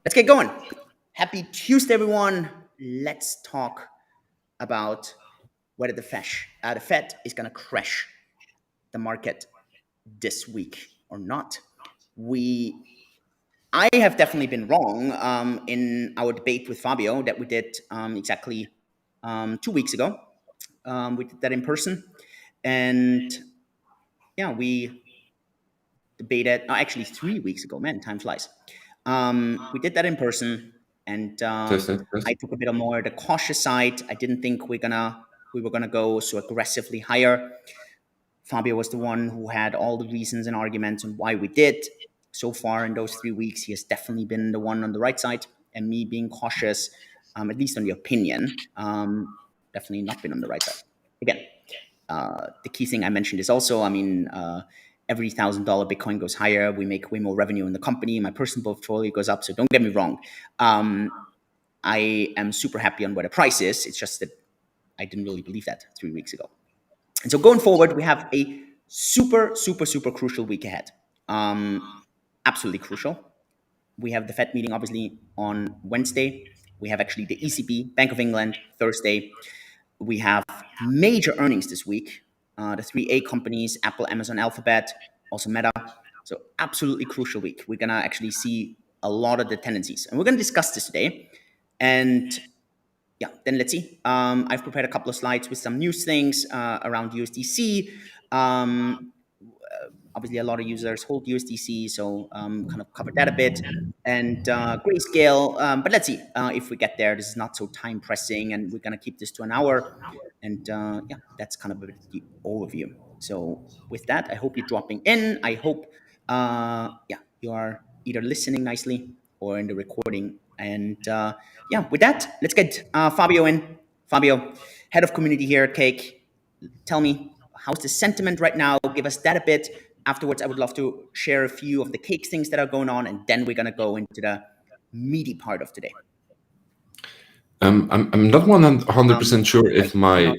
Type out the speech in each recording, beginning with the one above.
Let's get going. Happy Tuesday, everyone. Let's talk about whether the Fed is going to crash the market this week or not. I have definitely been wrong in our debate with Fabio that we did exactly 2 weeks ago. We did that in person, and yeah, we debated. Actually, 3 weeks ago. Man, time flies. We did that in person, and Testing. I took a bit more the cautious side. I didn't think we were gonna go so aggressively higher. Fabio was the one who had all the reasons and arguments on why we did. So far in those 3 weeks, he has definitely been the one on the right side, and me being cautious, at least on the opinion, definitely not been on the right side. Again, the key thing I mentioned is also, every $1,000 Bitcoin goes higher, we make way more revenue in the company. My personal portfolio goes up. So don't get me wrong. I am super happy on where the price is. It's just that I didn't really believe that 3 weeks ago. And so going forward, we have a super crucial week ahead. Absolutely crucial. We have the Fed meeting, obviously, on Wednesday. We have actually the ECB, Bank of England, Thursday. We have major earnings this week. The 3A companies, Apple, Amazon, Alphabet, also Meta. So absolutely crucial week. We're going to actually see a lot of the tendencies. And we're going to discuss this today. And yeah, then let's see. I've prepared a couple of slides with some news things around USDC. Obviously, a lot of users hold USDC, so kind of covered that a bit. And Grayscale, but let's see if we get there. This is not so time pressing, and we're going to keep this to an hour. And yeah, that's kind of a bit of the overview. So with that, I hope you're dropping in. I hope you are either listening nicely or in the recording. And yeah, with that, let's get Fabio in. Fabio, head of community here at Cake. Tell me, how's the sentiment right now? Give us that a bit. Afterwards, I would love to share a few of the Cake things that are going on, and then we're going to go into the meaty part of today. I'm not 100% sure if my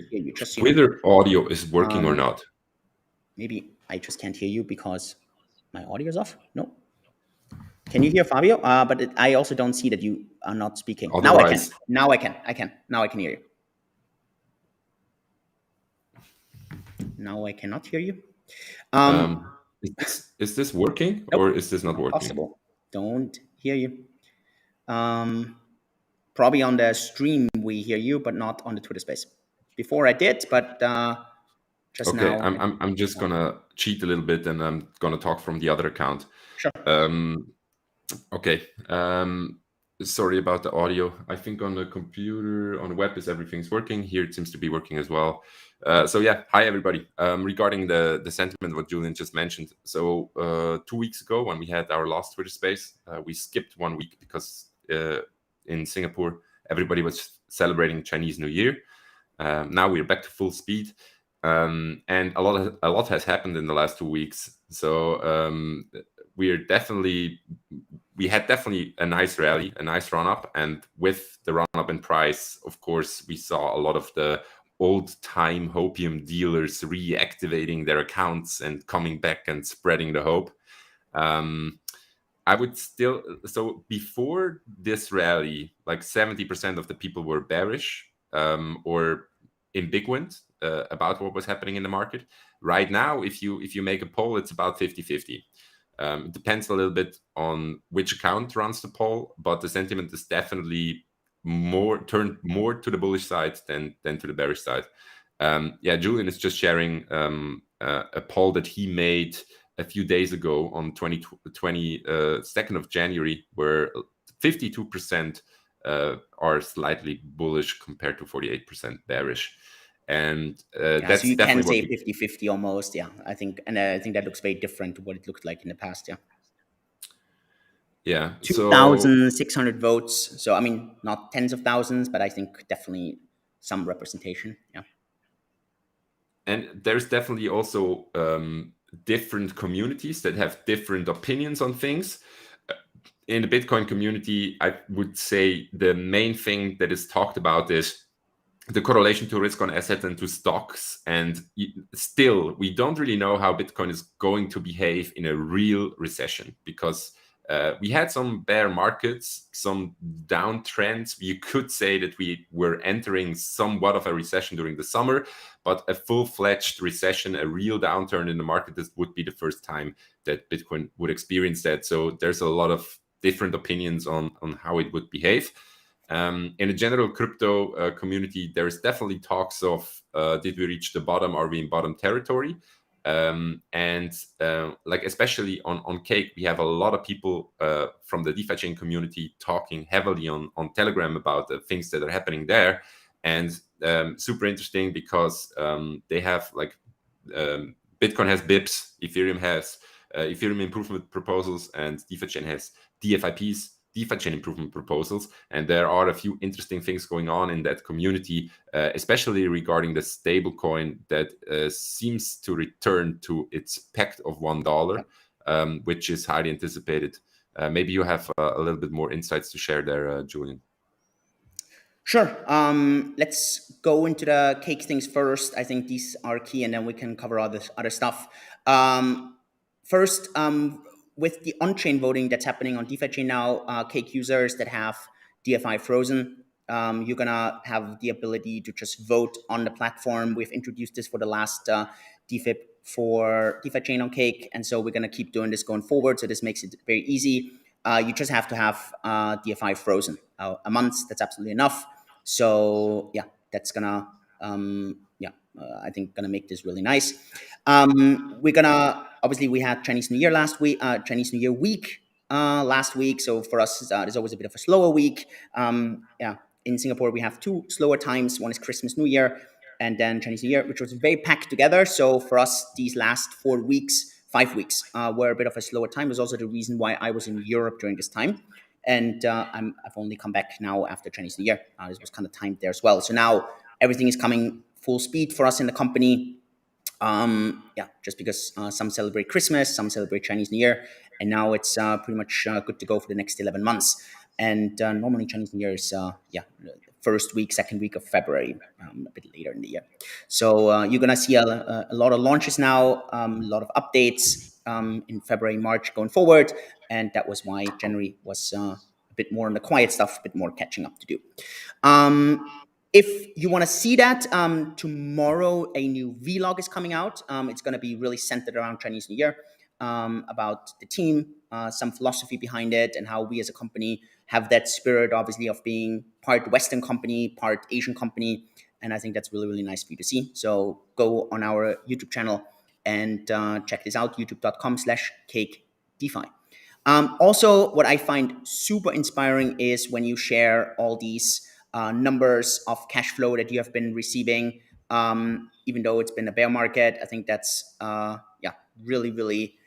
Twitter audio is working or not. Maybe I just can't hear you because my audio is off. No. Can you hear Fabio? But I also don't see that you are not speaking. Otherwise, Now I can. Now I can hear you. Now I cannot hear you. Is this working? Nope. Or is this not working? Possible. Don't hear you. Probably on the stream we hear you, but not on the Twitter space. Before I did, but just now. Okay, I'm just gonna cheat a little bit, and I'm gonna talk from the other account. Sure. Okay. Sorry about the audio. I think on the computer, on the web, everything's working. Here it seems to be working as well. So yeah, hi everybody. Regarding the sentiment, what Julian just mentioned. So 2 weeks ago, when we had our last Twitter space, we skipped 1 week because in Singapore, everybody was celebrating Chinese New Year. Now we're back to full speed. And a lot has happened in the last 2 weeks. So we had definitely a nice rally, a nice run up, and with the run up in price, of course, we saw a lot of the old time hopium dealers reactivating their accounts and coming back and spreading the hope. I would still, so before this rally, like 70% of the people were bearish or in big wind about what was happening in the market. Right now, if you make a poll, it's about 50-50. It depends a little bit on which account runs the poll, but the sentiment is definitely turned more to the bullish side than to the bearish side. Yeah, Julian is just sharing a poll that he made a few days ago on 22nd of January, where 52% are slightly bullish compared to 48% bearish. And that's so you definitely can say 50-50 almost. Yeah, I think that looks very different to what it looked like in the past. Yeah, 2,600 votes. So I mean, not tens of thousands, but I think definitely some representation. Yeah. And there's definitely also different communities that have different opinions on things. In the Bitcoin community, I would say the main thing that is talked about is the correlation to risk on assets and to stocks. And still, we don't really know how Bitcoin is going to behave in a real recession, because We had some bear markets, some downtrends. You could say that we were entering somewhat of a recession during the summer, but a full-fledged recession, a real downturn in the market, this would be the first time that Bitcoin would experience that. So there's a lot of different opinions on how it would behave. In the general crypto community, there is definitely talks of did we reach the bottom? Are we in bottom territory? Like especially on Cake, we have a lot of people from the DeFi chain community talking heavily on Telegram about the things that are happening there, and super interesting because they have like Bitcoin has BIPs, Ethereum has Ethereum improvement proposals, and DeFi chain has DFIPs, DeFi chain improvement proposals, and there are a few interesting things going on in that community, especially regarding the stablecoin that seems to return to its pect of $1, which is highly anticipated. Maybe you have a little bit more insights to share there, Julian. Sure. Let's go into the Cake things first. I think these are key, and then we can cover all this other stuff. First, with the on-chain voting that's happening on DeFi chain now, Cake users that have DFI frozen, you're gonna have the ability to just vote on the platform. We've introduced this for the last DFIP for DeFi chain on Cake, and so we're gonna keep doing this going forward. So this makes it very easy. You just have to have DFI frozen a month. That's absolutely enough. So yeah, that's gonna I think gonna make this really nice. We're gonna obviously we had Chinese New Year last week, Chinese New Year week last week. So for us, there's always a bit of a slower week. In Singapore we have two slower times. One is Christmas, New Year, and then Chinese New Year, which was very packed together. So for us, these last 5 weeks were a bit of a slower time. It was also the reason why I was in Europe during this time. And I've only come back now after Chinese New Year. This was kind of timed there as well. So now everything is coming full speed for us in the company. Just because some celebrate Christmas, some celebrate Chinese New Year, and now it's pretty much good to go for the next 11 months. And normally Chinese New Year is first week, second week of February, a bit later in the year. So you're gonna see a lot of launches now, a lot of updates in February, March going forward, and that was why January was a bit more on the quiet stuff, a bit more catching up to do. If you want to see that, tomorrow a new vlog is coming out. It's going to be really centered around Chinese New Year, about the team, some philosophy behind it, and how we as a company have that spirit, obviously, of being part Western company, part Asian company. And I think that's really, really nice for you to see. So go on our YouTube channel and check this out, youtube.com/Cake DeFi. Also, what I find super inspiring is when you share all these numbers of cash flow that you have been receiving, even though it's been a bear market. I think that's really, really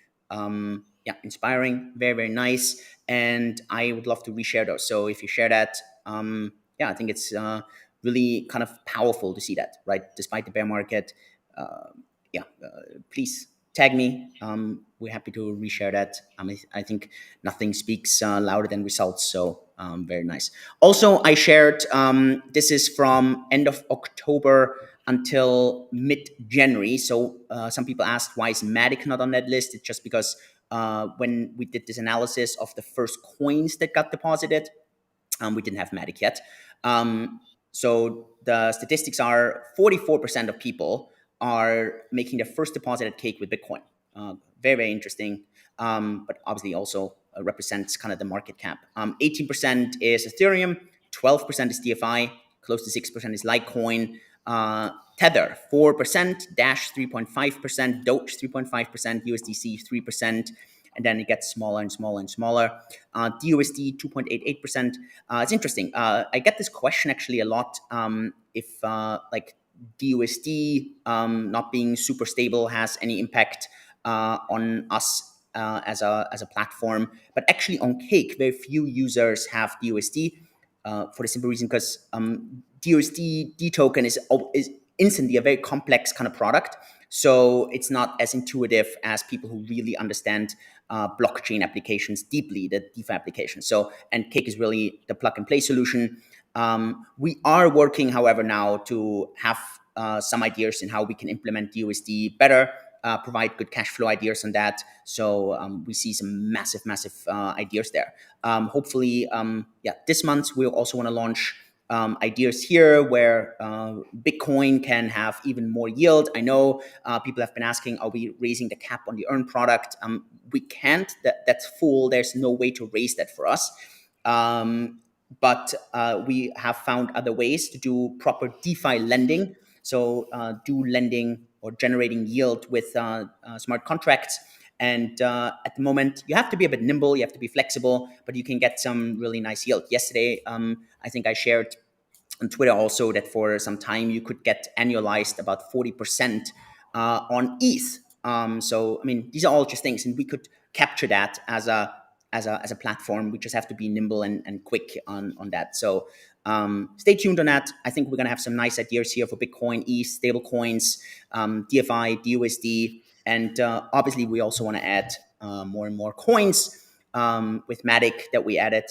inspiring, very, very nice, and I would love to reshare those. So if you share that, I think it's really kind of powerful to see that, right? Despite the bear market, please tag me. We're happy to reshare that. I think nothing speaks louder than results. So very nice. Also, I shared, this is from end of October until mid-January. So some people asked, why is Matic not on that list? It's just because when we did this analysis of the first coins that got deposited, we didn't have Matic yet. So the statistics are 44% of people are making their first deposit at Cake with Bitcoin. Very, very interesting. But obviously also represents kind of the market cap. 18% is Ethereum, 12% is DFI, close to 6% is Litecoin. Tether, 4%, Dash 3.5%, Doge 3.5%, USDC 3%, and then it gets smaller and smaller and smaller. DUSD 2.88%. It's interesting. I get this question actually a lot. If like DUSD not being super stable has any impact on us as a platform, but actually on Cake, very few users have DUSD for the simple reason because DUSD token is instantly a very complex kind of product. So it's not as intuitive as people who really understand blockchain applications deeply, the DeFi application. So, and Cake is really the plug and play solution. We are working, however, now to have some ideas in how we can implement USD better. provide good cash flow ideas on that. So we see some massive, massive ideas there. Hopefully, this month we'll also want to launch ideas here where Bitcoin can have even more yield. I know people have been asking, are we raising the cap on the earn product? We can't. That's full. There's no way to raise that for us. But we have found other ways to do proper DeFi lending. So do lending or generating yield with smart contracts. And at the moment, you have to be a bit nimble, you have to be flexible, but you can get some really nice yield. Yesterday, I think I shared on Twitter also that for some time you could get annualized about 40% on ETH. So, I mean, these are all just things, and we could capture that as a platform. We just have to be nimble and quick on that. So stay tuned on that. I think we're going to have some nice ideas here for Bitcoin, ETH, stable coins, DFI, DUSD. And obviously, we also want to add more and more coins with Matic that we added.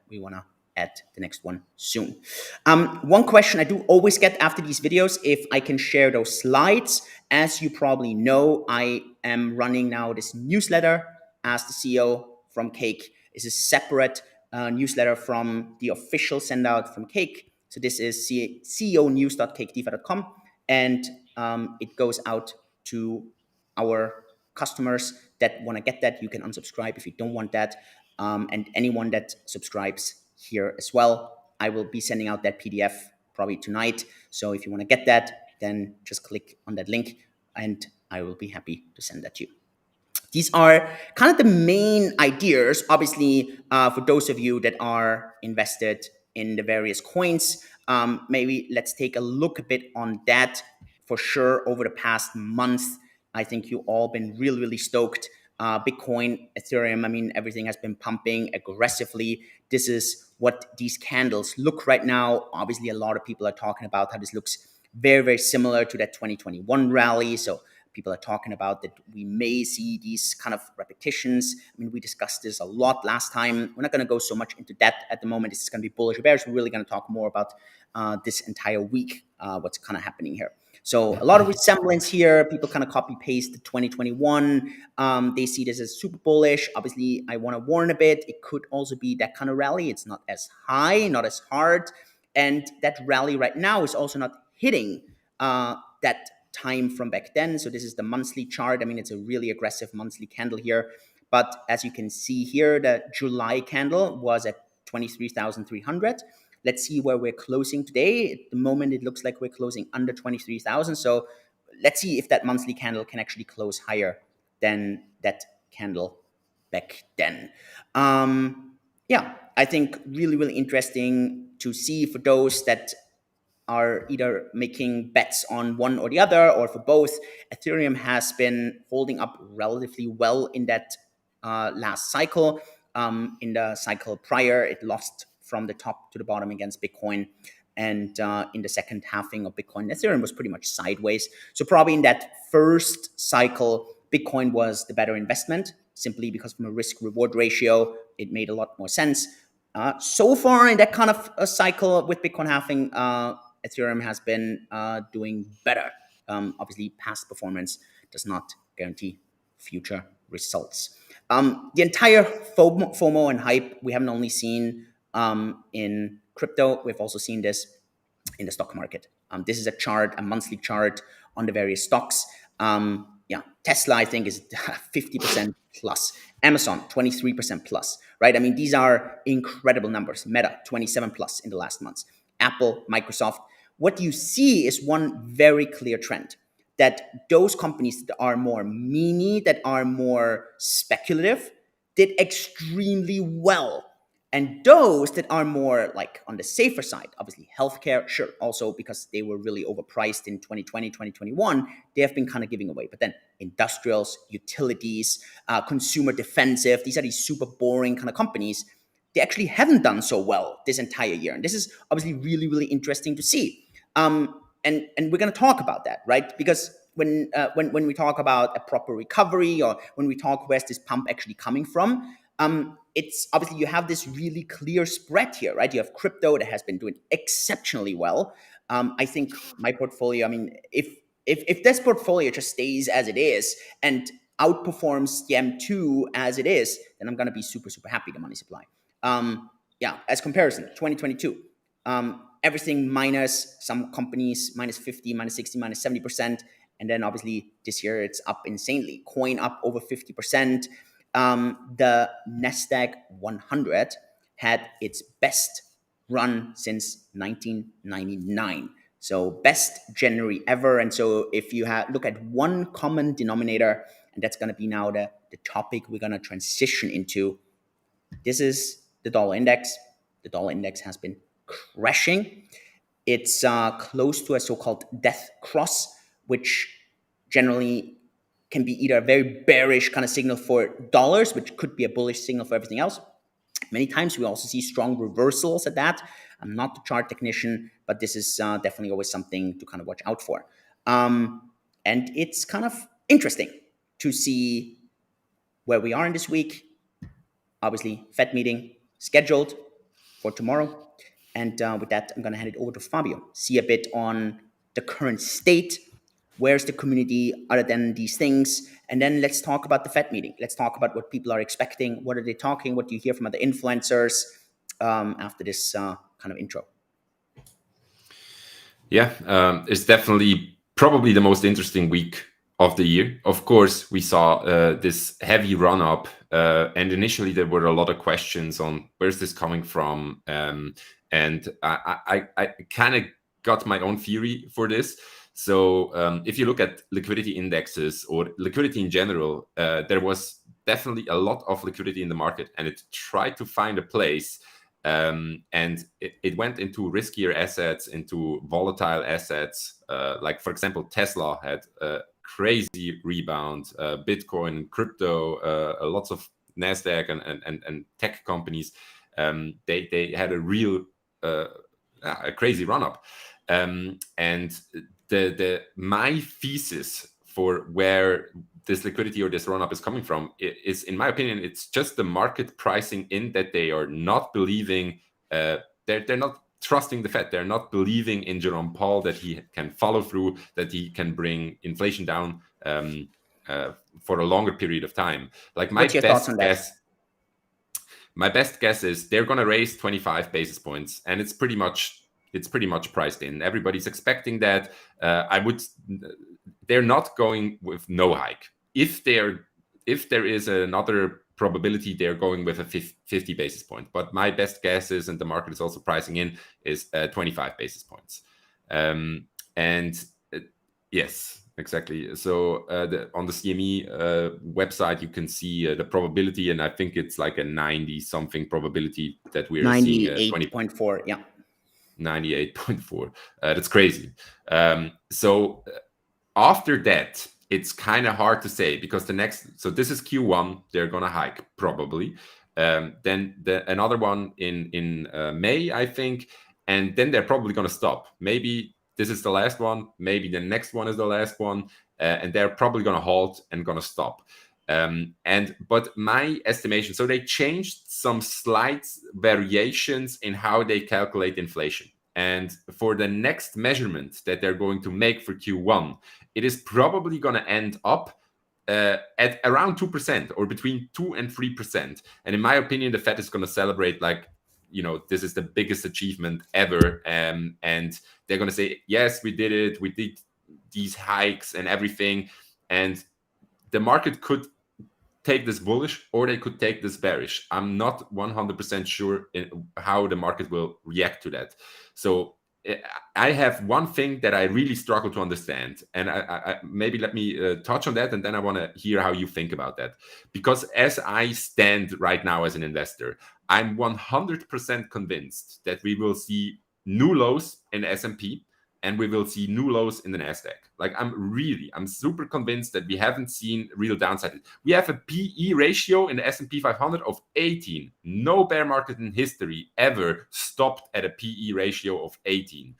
We want to add the next one soon. One question I do always get after these videos, if I can share those slides. As you probably know, I am running now this newsletter as the CEO from Cake. It's a separate newsletter from the official send out from Cake. So this is ceonews.cakedefi.com, and it goes out to our customers that want to get that. You can unsubscribe if you don't want that. And anyone that subscribes here as well, I will be sending out that PDF probably tonight. So if you want to get that, then just click on that link and I will be happy to send that to you. These are kind of the main ideas. Obviously, for those of you that are invested in the various coins, maybe let's take a look a bit on that. For sure, over the past month, I think you all been really, really stoked. Bitcoin, Ethereum, I mean, everything has been pumping aggressively. This is what these candles look right now. Obviously, a lot of people are talking about how this looks very, very similar to that 2021 rally. So people are talking about that we may see these kind of repetitions. I mean, we discussed this a lot last time. We're not going to go so much into that at the moment. This is going to be bullish or bearish. We're really going to talk more about this entire week, what's kind of happening here. So a lot of resemblance here. People kind of copy paste the 2021. They see this as super bullish. Obviously, I want to warn a bit. It could also be that kind of rally. It's not as high, not as hard. And that rally right now is also not hitting that time from back then. So this is the monthly chart. I mean, it's a really aggressive monthly candle here. But as you can see here, the July candle was at 23,300. Let's see where we're closing today. At the moment, it looks like we're closing under 23,000. So let's see if that monthly candle can actually close higher than that candle back then. I think really, really interesting to see for those that are either making bets on one or the other or for both. Ethereum has been holding up relatively well in that last cycle. In the cycle prior, it lost from the top to the bottom against Bitcoin. And in the second halving of Bitcoin, Ethereum was pretty much sideways. So probably in that first cycle, Bitcoin was the better investment, simply because from a risk-reward ratio, it made a lot more sense. So far in that kind of a cycle with Bitcoin halving, Ethereum has been doing better. Obviously, past performance does not guarantee future results. The entire FOMO and hype we haven't only seen in crypto, we've also seen this in the stock market. This is a chart, a monthly chart on the various stocks. Tesla, I think, is 50% plus. Amazon, 23% plus, right? I mean, these are incredible numbers. Meta, 27 plus in the last months. Apple, Microsoft. What you see is one very clear trend, that those companies that are more meme, that are more speculative, did extremely well. And those that are more like on the safer side, obviously healthcare, sure, also because they were really overpriced in 2020, 2021, they have been kind of giving away. But then industrials, utilities, consumer defensive, these are these super boring kind of companies. They actually haven't done so well this entire year. And this is obviously really, really interesting to see. And we're going to talk about that, right? Because when we talk about a proper recovery, or when we talk where's this pump actually coming from, it's obviously you have this really clear spread here, right? You have crypto that has been doing exceptionally well. I think my portfolio, I mean, if if this portfolio just stays as it is and outperforms the M2 as it is, then I'm going to be super, super happy, the money supply. Yeah, as comparison, 2022, everything minus, some companies minus 50, minus 60, minus 70%. And then obviously this year it's up insanely. Coin up over 50%. The NASDAQ 100 had its best run since 1999. So best January ever. And so if you look at one common denominator, and that's going to be now the topic we're going to transition into, this is the dollar index. The dollar index has been crashing. It's close to a so-called death cross, which generally can be either a very bearish kind of signal for dollars, which could be a bullish signal for everything else. Many times we also see strong reversals at that. I'm not the chart technician, but this is definitely always something to kind of watch out for. And it's kind of interesting to see where we are in this week. Obviously, Fed meeting scheduled for tomorrow. And with that, I'm going to hand it over to Fabio. See a bit on the current state. Where's the community other than these things? And then let's talk about the Fed meeting. Let's talk about what people are expecting. What are they talking? What do you hear from other influencers after this kind of intro? Yeah, it's definitely probably the most interesting week of the year. Of course, we saw this heavy run up, and initially there were a lot of questions on where's this coming from, and I kind of got my own theory for this. So if you look at liquidity indexes or liquidity in general, there was definitely a lot of liquidity in the market, and it tried to find a place. And it went into riskier assets, into volatile assets. Like, for example, Tesla had a crazy rebound, Bitcoin, crypto, lots of NASDAQ and tech companies. They had a real a crazy run up. And my thesis for where this liquidity or this run up is coming from is, in my opinion, it's just the market pricing in that they are not believing, they're not trusting the Fed. They're not believing in Jerome Powell that he can follow through, that he can bring inflation down for a longer period of time. Like What's your thoughts on that? My best guess is they're going to raise 25 basis points, and it's pretty much priced in. Everybody's expecting that. They're not going with no hike. If there is another probability, they're going with a 50 basis point. But my best guess is, and the market is also pricing in, is 25 basis points. Yes, exactly. So on the CME website, you can see the probability, and I think it's like a 90-something probability that we're seeing. 98.4, yeah. 98.4. That's crazy. So after that, it's kind of hard to say, because so this is Q1, they're gonna hike probably. Then another one in May, I think, and then they're probably gonna stop. Maybe this is the last one, maybe the next one is the last one, and they're probably gonna halt and gonna stop. But my estimation, so they changed some slight variations in how they calculate inflation. And for the next measurement that they're going to make for Q1, it is probably going to end up at around 2%, or between 2 and 3%. And in my opinion, the Fed is going to celebrate like, this is the biggest achievement ever. And they're going to say, yes, we did it. We did these hikes and everything. And the market could take this bullish, or they could take this bearish. I'm not 100% sure in how the market will react to that. So I have one thing that I really struggle to understand, and I maybe let me touch on that, and then I want to hear how you think about that. Because as I stand right now as an investor, I'm 100% convinced that we will see new lows in the S&P, and we will see new lows in the NASDAQ. Like, I'm super convinced that we haven't seen real downside. We have a PE ratio in the S&P 500 of 18. No bear market in history ever stopped at a PE ratio of 18.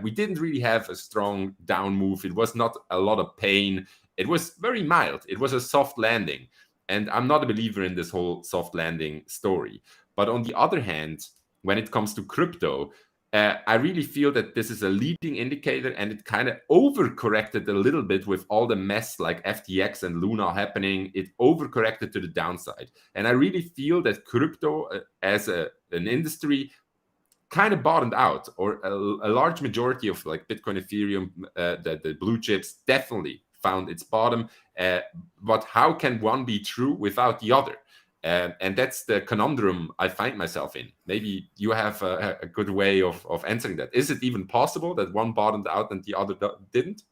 We didn't really have a strong down move. It was not a lot of pain. It was very mild. It was a soft landing. And I'm not a believer in this whole soft landing story. But on the other hand, when it comes to crypto, I really feel that this is a leading indicator, and it kind of overcorrected a little bit with all the mess like FTX and Luna happening. It overcorrected to the downside. And I really feel that crypto as an industry kind of bottomed out, or a large majority of like Bitcoin, Ethereum, the blue chips definitely found its bottom. But how can one be true without the other? And that's the conundrum I find myself in. Maybe you have a good way of answering that. Is it even possible that one bottomed out and the other didn't?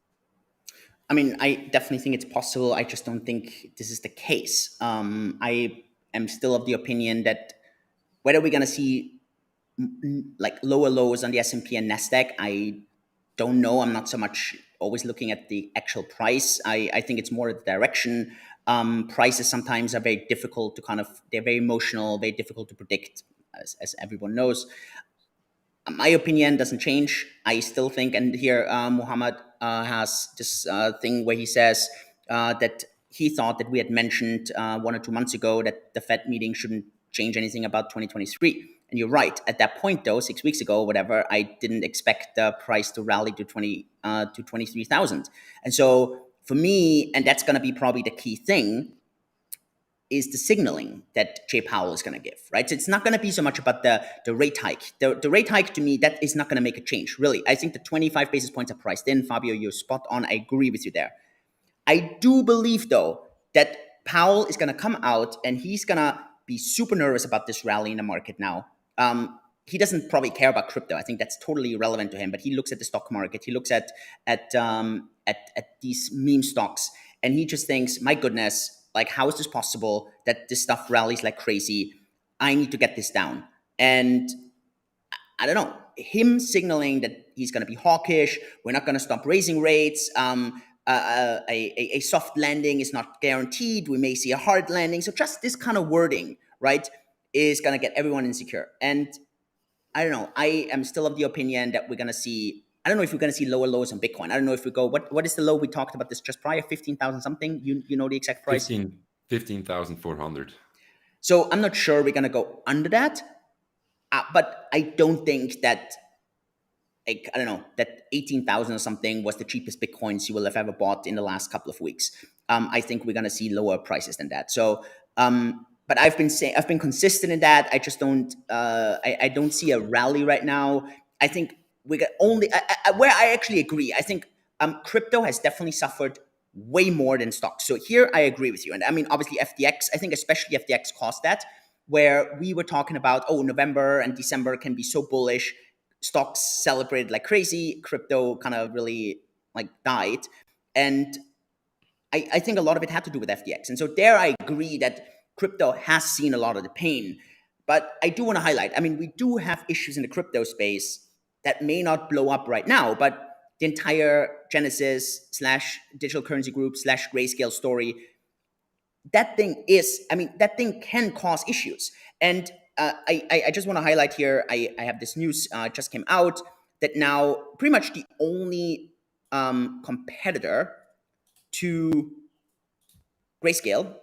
I mean, I definitely think it's possible. I just don't think this is the case. I am still of the opinion that whether we're going to see like lower lows on the S&P and NASDAQ, I don't know. I'm not so much always looking at the actual price. I think it's more the direction. Prices sometimes are very difficult to they're very emotional, very difficult to predict, as everyone knows. My opinion doesn't change. I still think, and here Muhammad has this thing where he says that he thought that we had mentioned 1 or 2 months ago that the Fed meeting shouldn't change anything about 2023. And you're right. At that point, though, 6 weeks ago, whatever, I didn't expect the price to rally to 23,000. And so for me, and that's going to be probably the key thing, is the signaling that Jay Powell is going to give, right? So it's not going to be so much about the rate hike. The rate hike, to me, that is not going to make a change, really. I think the 25 basis points are priced in. Fabio, you're spot on. I agree with you there. I do believe, though, that Powell is going to come out and he's going to be super nervous about this rally in the market now. He doesn't probably care about crypto. I think that's totally irrelevant to him. But he looks at the stock market. He looks at these meme stocks, and he just thinks, my goodness, like, how is this possible that this stuff rallies like crazy? I need to get this down. And I don't know, him signaling that he's going to be hawkish, we're not going to stop raising rates, a soft landing is not guaranteed, we may see a hard landing. So just this kind of wording, right, is going to get everyone insecure. And I don't know, I am still of the opinion that we're going to see, I don't know if we're going to see lower lows on Bitcoin. I don't know if we go, what is the low we talked about this just prior, 15,000 something? You know the exact price? 15,400. So I'm not sure we're going to go under that. But I don't think that, like, I don't know, that 18,000 or something was the cheapest Bitcoins you will have ever bought in the last couple of weeks. I think we're going to see lower prices than that. So, but I've been consistent in that. I just don't, I don't see a rally right now. I think we got only, where I actually agree, I think crypto has definitely suffered way more than stocks. So here I agree with you. And I mean, obviously FTX, I think especially FTX caused that, where we were talking about, oh, November and December can be so bullish. Stocks celebrated like crazy. Crypto kind of really like died. And I think a lot of it had to do with FTX. And so there I agree that crypto has seen a lot of the pain. But I do want to highlight, I mean, we do have issues in the crypto space that may not blow up right now, but the entire Genesis / digital currency group / Grayscale story, that thing is, I mean, that thing can cause issues. And I just want to highlight here, I have this news just came out that now pretty much the only competitor to Grayscale,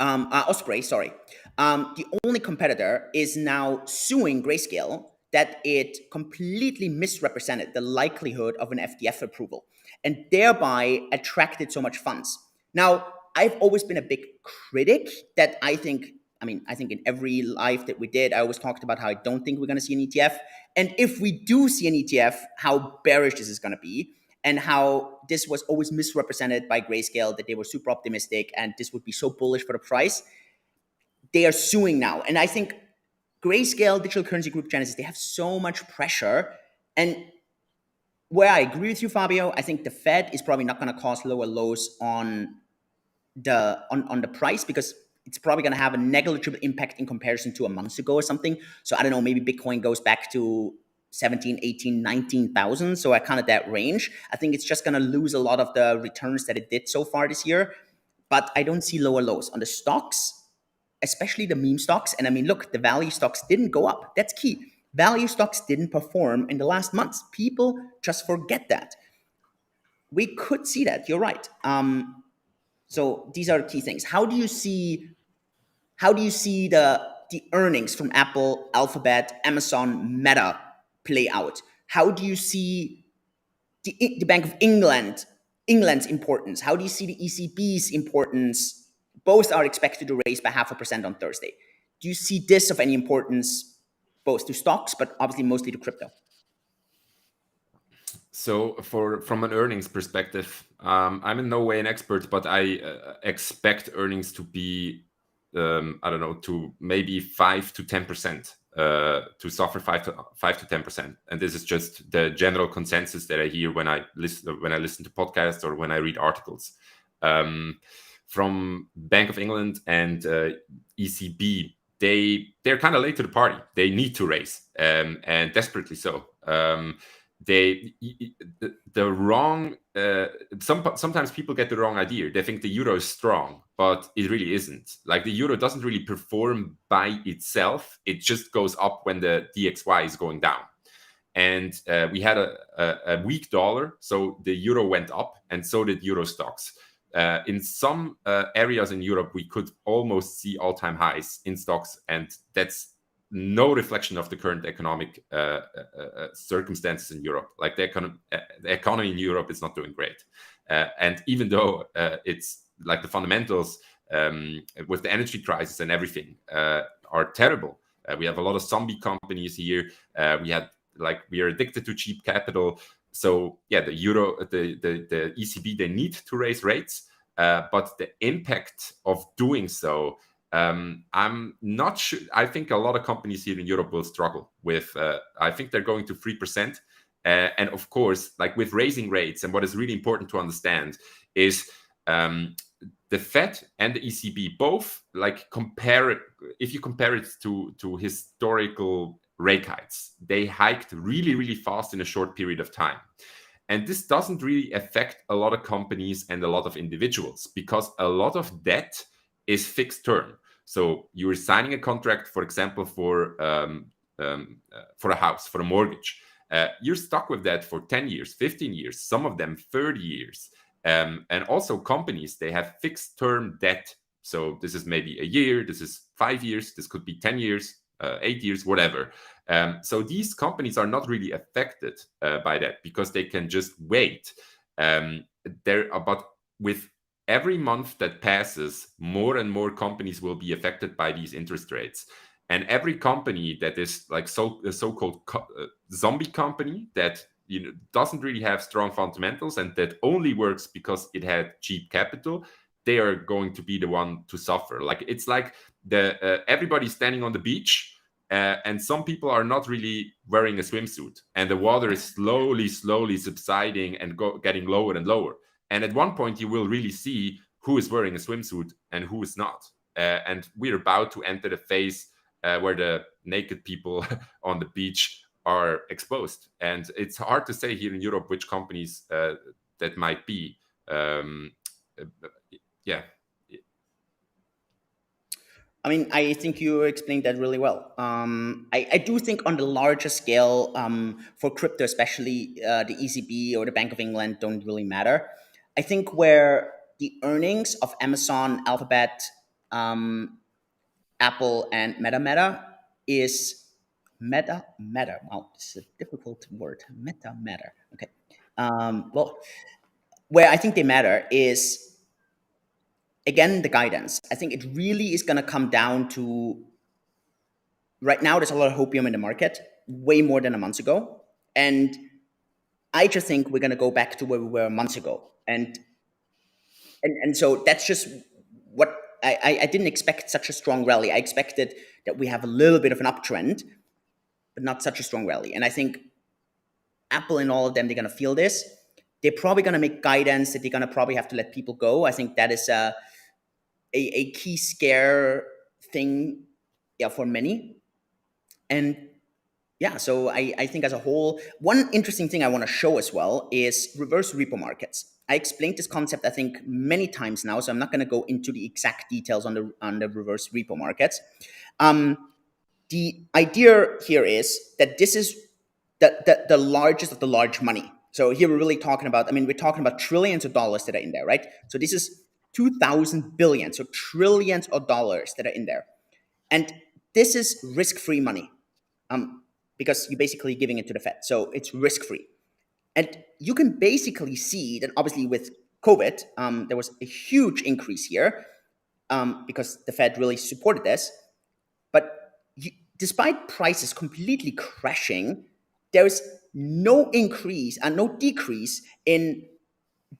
Osprey, sorry. The only competitor is now suing Grayscale that it completely misrepresented the likelihood of an FTF approval and thereby attracted so much funds. Now, I've always been a big critic that I think in every live that we did, I always talked about how I don't think we're going to see an ETF. And if we do see an ETF, how bearish this is going to be and how this was always misrepresented by Grayscale, that they were super optimistic and this would be so bullish for the price. They are suing now. And I think Grayscale, Digital Currency Group, Genesis, they have so much pressure. And where I agree with you, Fabio, I think the Fed is probably not going to cause lower lows on the price because it's probably going to have a negligible impact in comparison to a month ago or something. So I don't know, maybe Bitcoin goes back to 17, 18, 19,000. So at kind of that range, I think it's just going to lose a lot of the returns that it did so far this year. But I don't see lower lows on the stocks, especially the meme stocks. And I mean, look, the value stocks didn't go up. That's key. Value stocks didn't perform in the last months. People just forget that. We could see that. You're right. So these are key things. How do you see the the earnings from Apple, Alphabet, Amazon, Meta play out? How do you see the Bank of England's importance? How do you see the ECB's importance? Both are expected to raise by 0.5% on Thursday. Do you see this of any importance, both to stocks, but obviously mostly to crypto? So, from an earnings perspective, I'm in no way an expert, but I expect earnings to be, I don't know, to maybe 5 to 10%, to suffer 5 to 10%, and this is just the general consensus that I hear when I listen to podcasts or when I read articles. From Bank of England and ECB, they're kind of late to the party. They need to raise, and desperately so. Sometimes people get the wrong idea. They think the euro is strong, but it really isn't. Like, the euro doesn't really perform by itself. It just goes up when the DXY is going down. And we had a weak dollar, so the euro went up, and so did euro stocks. In some areas in Europe, we could almost see all-time highs in stocks, and that's no reflection of the current economic circumstances in Europe. Like, the economy in Europe is not doing great. And even though it's like the fundamentals with the energy crisis and everything are terrible, we have a lot of zombie companies here. We are addicted to cheap capital. So yeah, the ECB, they need to raise rates, but the impact of doing so, I'm not sure. I think a lot of companies here in Europe will struggle with. I think they're going to 3%, and of course, like with raising rates, and what is really important to understand is the Fed and the ECB both, like, compare it. If you compare it to historical rate hikes, they hiked really, really fast in a short period of time. And this doesn't really affect a lot of companies and a lot of individuals, because a lot of debt is fixed term. So you're signing a contract, for example, for a house, for a mortgage. You're stuck with that for 10 years, 15 years, some of them 30 years. And also companies, they have fixed term debt. So this is maybe a year, this is 5 years, this could be 10 years, 8 years, whatever. So these companies are not really affected by that, because they can just wait. But with every month that passes, more and more companies will be affected by these interest rates. And every company that is like a so-called zombie company that doesn't really have strong fundamentals and that only works because it had cheap capital, they are going to be the one to suffer. Like, it's like everybody's standing on the beach, and some people are not really wearing a swimsuit, and the water is slowly subsiding and getting lower and lower. And at one point, you will really see who is wearing a swimsuit and who is not. And we're about to enter the phase where the naked people on the beach are exposed. And it's hard to say here in Europe which companies that might be. Yeah. I mean, I think you explained that really well. I do think on the larger scale, for crypto especially, the ECB or the Bank of England don't really matter. I think where the earnings of Amazon, Alphabet, Apple, and Meta is Meta. Wow, this is a difficult word. Meta. Okay. Well, where I think they matter is, again, the guidance. I think it really is going to come down to, right now there's a lot of hopium in the market, way more than a month ago. And I just think we're going to go back to where we were months ago. And so that's just what I didn't expect such a strong rally. I expected that we have a little bit of an uptrend, but not such a strong rally. And I think Apple and all of them, they're going to feel this. They're probably going to make guidance that they're going to probably have to let people go. I think that is a key scare thing, for many. And yeah, so I think as a whole, one interesting thing I want to show as well is reverse repo markets. I explained this concept, I think, many times now, so I'm not going to go into the exact details on the reverse repo markets. The idea here is that this is the largest of the large money. So here we're really talking about, we're talking about trillions of dollars that are in there, right? So this is 2,000 billion, so trillions of dollars that are in there. And this is risk-free money, because you're basically giving it to the Fed. So it's risk-free. And you can basically see that obviously with COVID, there was a huge increase here, because the Fed really supported this. But despite prices completely crashing, there is no increase and no decrease in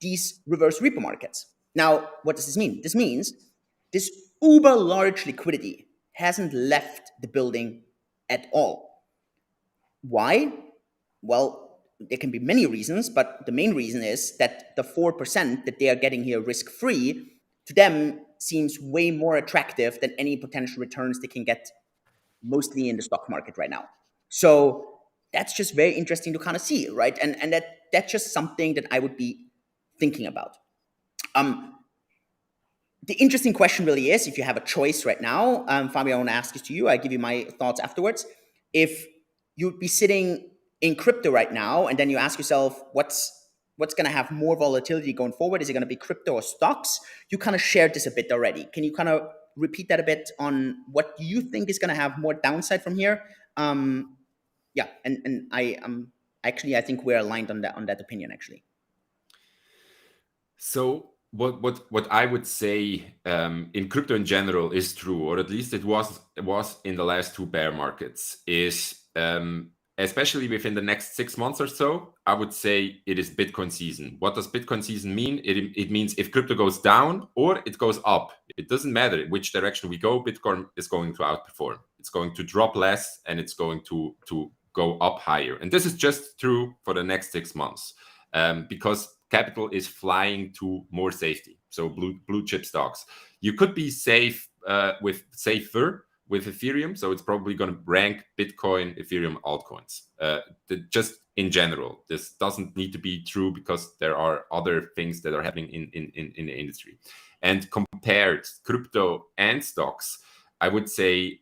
these reverse repo markets. Now, what does this mean? This means this uber large liquidity hasn't left the building at all. Why? Well, there can be many reasons, but the main reason is that the 4% that they are getting here risk free to them seems way more attractive than any potential returns they can get mostly in the stock market right now. So that's just very interesting to kind of see, right? And that's just something that I would be thinking about. The interesting question really is, if you have a choice right now, Fabio, I want to ask this to you. I give you my thoughts afterwards. If you'd be sitting in crypto right now, and then you ask yourself, what's going to have more volatility going forward? Is it going to be crypto or stocks? You kind of shared this a bit already. Can you kind of repeat that a bit on what you think is going to have more downside from here? Yeah, and I think we're aligned on that opinion actually. So what I would say in crypto in general is true, or at least it was in the last two bear markets, is especially within the next 6 months or so, I would say it is Bitcoin season. What does Bitcoin season mean? It means if crypto goes down or it goes up, it doesn't matter which direction we go, Bitcoin is going to outperform. It's going to drop less and it's going to go up higher. And this is just true for the next 6 months because capital is flying to more safety. So blue chip stocks. You could be safer with Ethereum. So it's probably going to rank Bitcoin, Ethereum, altcoins. Just in general, this doesn't need to be true because there are other things that are happening in the industry. And compared crypto and stocks, I would say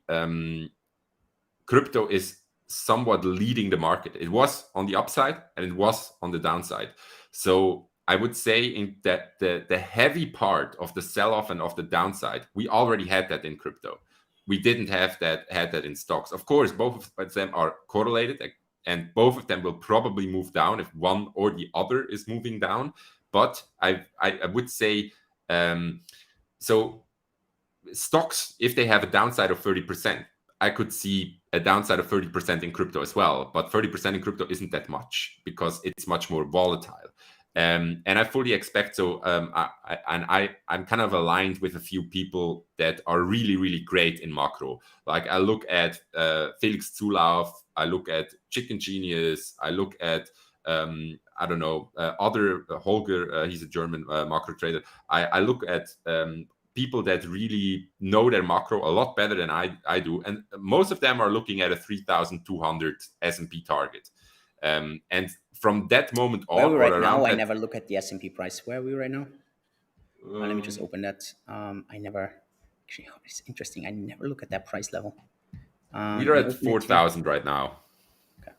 crypto is somewhat leading the market. It was on the upside and it was on the downside. So I would say in that the heavy part of the sell-off and of the downside, we already had that in crypto. We didn't had that in stocks. Of course, both of them are correlated and both of them will probably move down if one or the other is moving down. But I would say, so stocks, if they have a downside of 30%, I could see a downside of 30% in crypto as well. But 30% in crypto isn't that much because it's much more volatile. And I fully expect so. I'm kind of aligned with a few people that are really, really great in macro. Like I look at Felix Zulauf, I look at Chicken Genius, I look at I don't know other Holger. He's a German macro trader. I look at people that really know their macro a lot better than I do, and most of them are looking at a 3,200 S&P target. And from that moment on, where are we right now? I never look at the S&P price. Where are we right now? Let me just open that. I never. Actually, it's interesting. I never look at that price level. We're at 4,000 right now. Okay.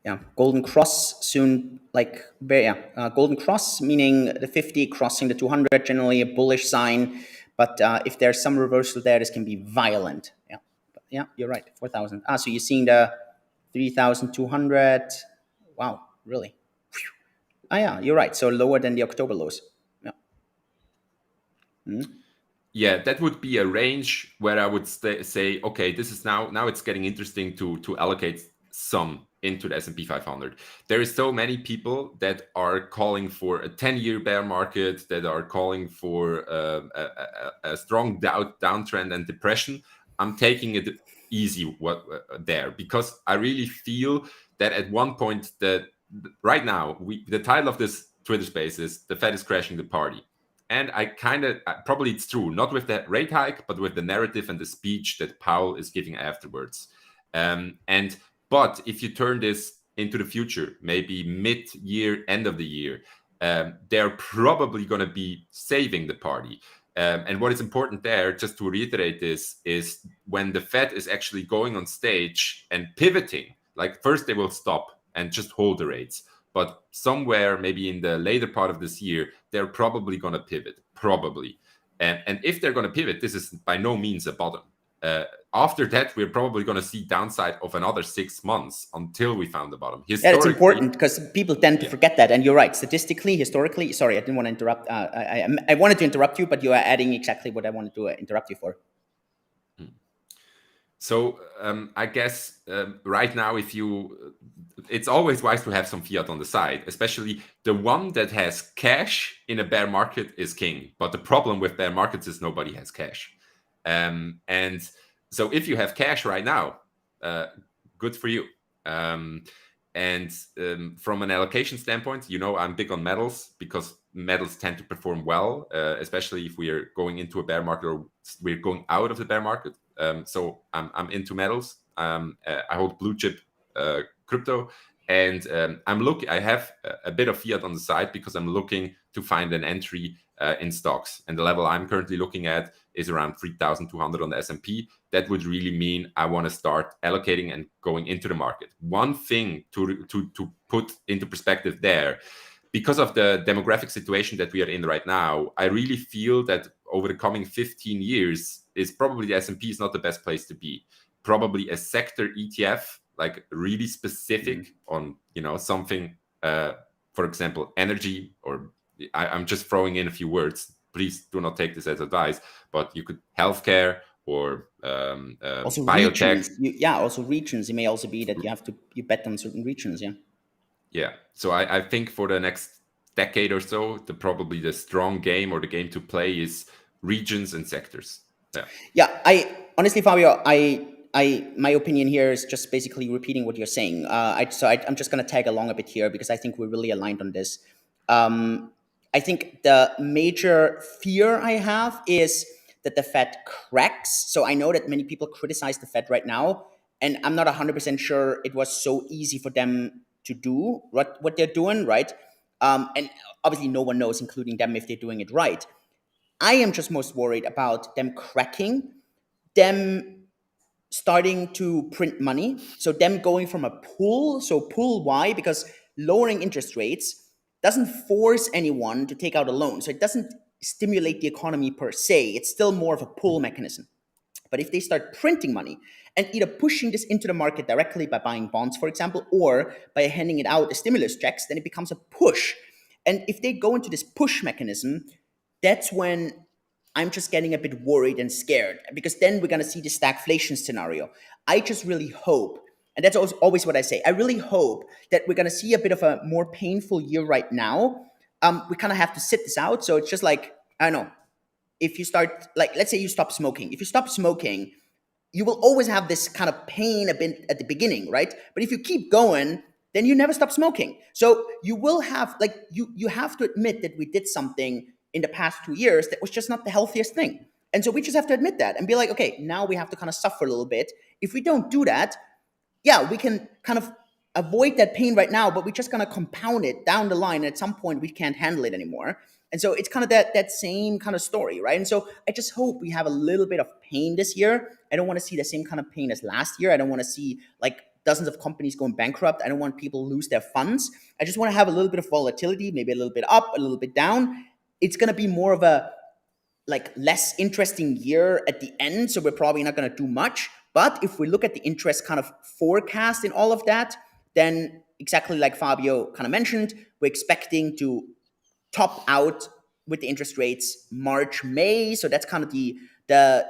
Yeah, golden cross soon. Golden cross meaning the 50 crossing the 200. Generally a bullish sign, but if there's some reversal there, this can be violent. Yeah, but yeah, you're right. 4,000. So you're seeing the 3,200. Wow, really? Yeah, you're right. So lower than the October lows. Yeah. Mm-hmm. Yeah, that would be a range where I would say, okay, this is now it's getting interesting to allocate some into the S&P 500. There is so many people that are calling for a 10-year bear market, that are calling for a strong downtrend and depression. I'm taking it easy there because I really feel that at one point right now the title of this Twitter space is "The Fed is crashing the party," and I kind of probably it's true, not with the rate hike, but with the narrative and the speech that Powell is giving afterwards. But if you turn this into the future, maybe mid-year, end of the year, they're probably going to be saving the party. And what is important there, just to reiterate this, is when the Fed is actually going on stage and pivoting, like first they will stop and just hold the rates. But somewhere, maybe in the later part of this year, they're probably going to pivot, probably. And if they're going to pivot, this is by no means a bottom. After that, we're probably going to see downside of another 6 months until we found the bottom. Yeah, it's important because people tend to forget that. And you're right. Statistically, historically, sorry, I didn't want to interrupt. I wanted to interrupt you, but you are adding exactly what I wanted to interrupt you for. So I guess right now, it's always wise to have some fiat on the side, especially the one that has cash in a bear market is king. But the problem with bear markets is nobody has cash. And so if you have cash right now, good for you. And from an allocation standpoint, I'm big on metals because metals tend to perform well, especially if we are going into a bear market or we're going out of the bear market. So I'm into metals. I hold blue chip crypto, and I have a bit of fiat on the side because I'm looking to find an entry in stocks, and the level I'm currently looking at is around 3,200 on the S&P. That would really mean I want to start allocating and going into the market. One thing to put into perspective there, because of the demographic situation that we are in right now, I really feel that over the coming 15 years, is probably the S&P is not the best place to be. Probably a sector ETF, like really specific on something, for example, energy, or I'm just throwing in a few words. Please do not take this as advice, but you could healthcare or also biotech. Regions. Also regions. It may also be that you bet on certain regions. Yeah. So I think for the next decade or so, probably the strong game or the game to play is regions and sectors. Yeah. I honestly, Fabio, my opinion here is just basically repeating what you're saying. I'm just going to tag along a bit here because I think we're really aligned on this. I think the major fear I have is that the Fed cracks. So I know that many people criticize the Fed right now, and I'm not 100% sure it was so easy for them to do what they're doing, right? And obviously no one knows, including them, if they're doing it right. I am just most worried about them cracking, them starting to print money. So them going from a pull. So pull, why? Because lowering interest rates doesn't force anyone to take out a loan. So it doesn't stimulate the economy per se. It's still more of a pull mechanism. But if they start printing money and either pushing this into the market directly by buying bonds, for example, or by handing it out as stimulus checks, then it becomes a push. And if they go into this push mechanism, that's when I'm just getting a bit worried and scared, because then we're going to see the stagflation scenario. I just really hope, and that's always what I say, I really hope that we're going to see a bit of a more painful year right now. We kind of have to sit this out. So it's just like, I don't know, if you start, like, let's say you stop smoking. If you stop smoking, you will always have this kind of pain a bit at the beginning, right? But if you keep going, then you never stop smoking. So you will have, like, you have to admit that we did something in the past 2 years that was just not the healthiest thing. And so we just have to admit that and be like, okay, now we have to kind of suffer a little bit. If we don't do that, yeah, we can kind of avoid that pain right now, but we're just going to compound it down the line. And at some point, we can't handle it anymore. And so it's kind of that same kind of story, right? And so I just hope we have a little bit of pain this year. I don't want to see the same kind of pain as last year. I don't want to see like dozens of companies going bankrupt. I don't want people lose their funds. I just want to have a little bit of volatility, maybe a little bit up, a little bit down. It's going to be more of a like less interesting year at the end. So we're probably not going to do much. But if we look at the interest kind of forecast in all of that, then exactly like Fabio kind of mentioned, we're expecting to top out with the interest rates March, May. So that's kind of the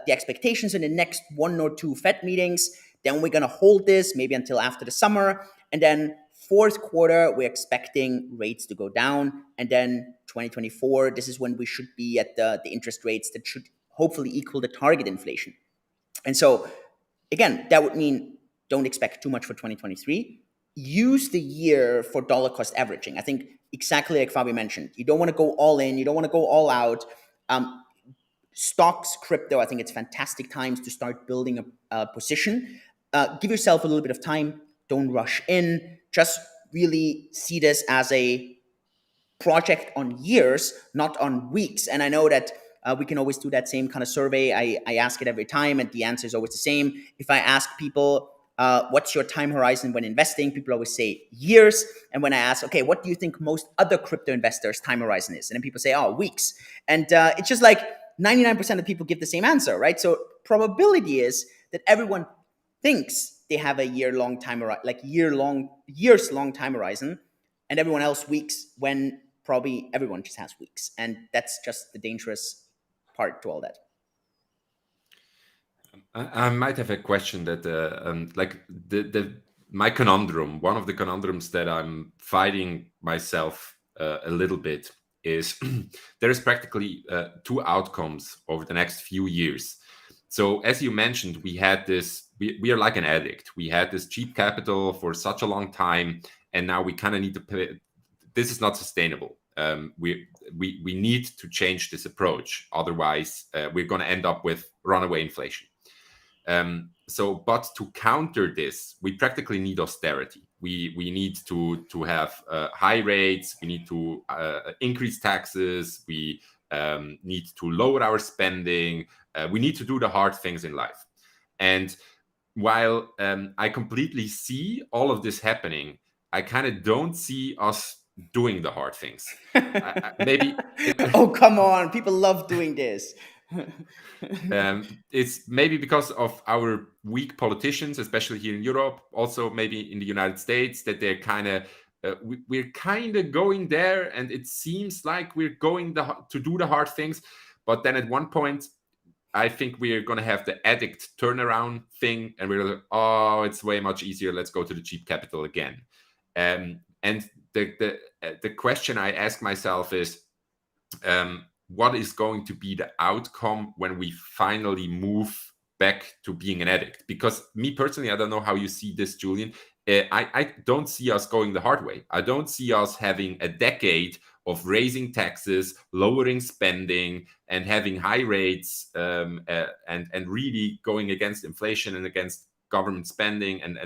expectations in the next 1 or 2 Fed meetings. Then we're going to hold this maybe until after the summer. And then fourth quarter, we're expecting rates to go down. And then 2024, this is when we should be at the interest rates that should hopefully equal the target inflation. And so, again, that would mean don't expect too much for 2023. Use the year for dollar cost averaging. I think exactly like Fabio mentioned, you don't want to go all in. You don't want to go all out. Stocks, crypto, I think it's fantastic times to start building a position. Give yourself a little bit of time. Don't rush in. Just really see this as a project on years, not on weeks. And I know that we can always do that same kind of survey. I ask it every time, and the answer is always the same. If I ask people, what's your time horizon when investing? People always say years. And when I ask, okay, what do you think most other crypto investors' time horizon is? And then people say, oh, weeks. And it's just like, 99% of people give the same answer, right? So probability is that everyone thinks they have a years-long time horizon, and everyone else weeks, when probably everyone just has weeks. And that's just the dangerous part to all that. I might have a question that, like my conundrum, one of the conundrums that I'm fighting myself a little bit is there is practically two outcomes over the next few years. So as you mentioned, we had this, we are like an addict. We had this cheap capital for such a long time, and now we kind of need to pay. This is not sustainable. We need to change this approach. Otherwise, we're going to end up with runaway inflation. But to counter this, we practically need austerity. We need to have high rates. We need to increase taxes. We need to lower our spending. We need to do the hard things in life. And while I completely see all of this happening, I kind of don't see us doing the hard things. Maybe. Oh, come on. People love doing this. It's maybe because of our weak politicians, especially here in Europe, also maybe in the United States, that they're kind of we're kind of going there, and it seems like we're going to do the hard things. But then at one point, I think we're going to have the addict turnaround thing, and we're like, oh, it's way much easier. Let's go to the cheap capital again. And the question I ask myself is, what is going to be the outcome when we finally move back to being an addict? Because me personally, I don't know how you see this, Julian. I don't see us going the hard way. I don't see us having a decade of raising taxes, lowering spending, and having high rates, and really going against inflation and against government spending, and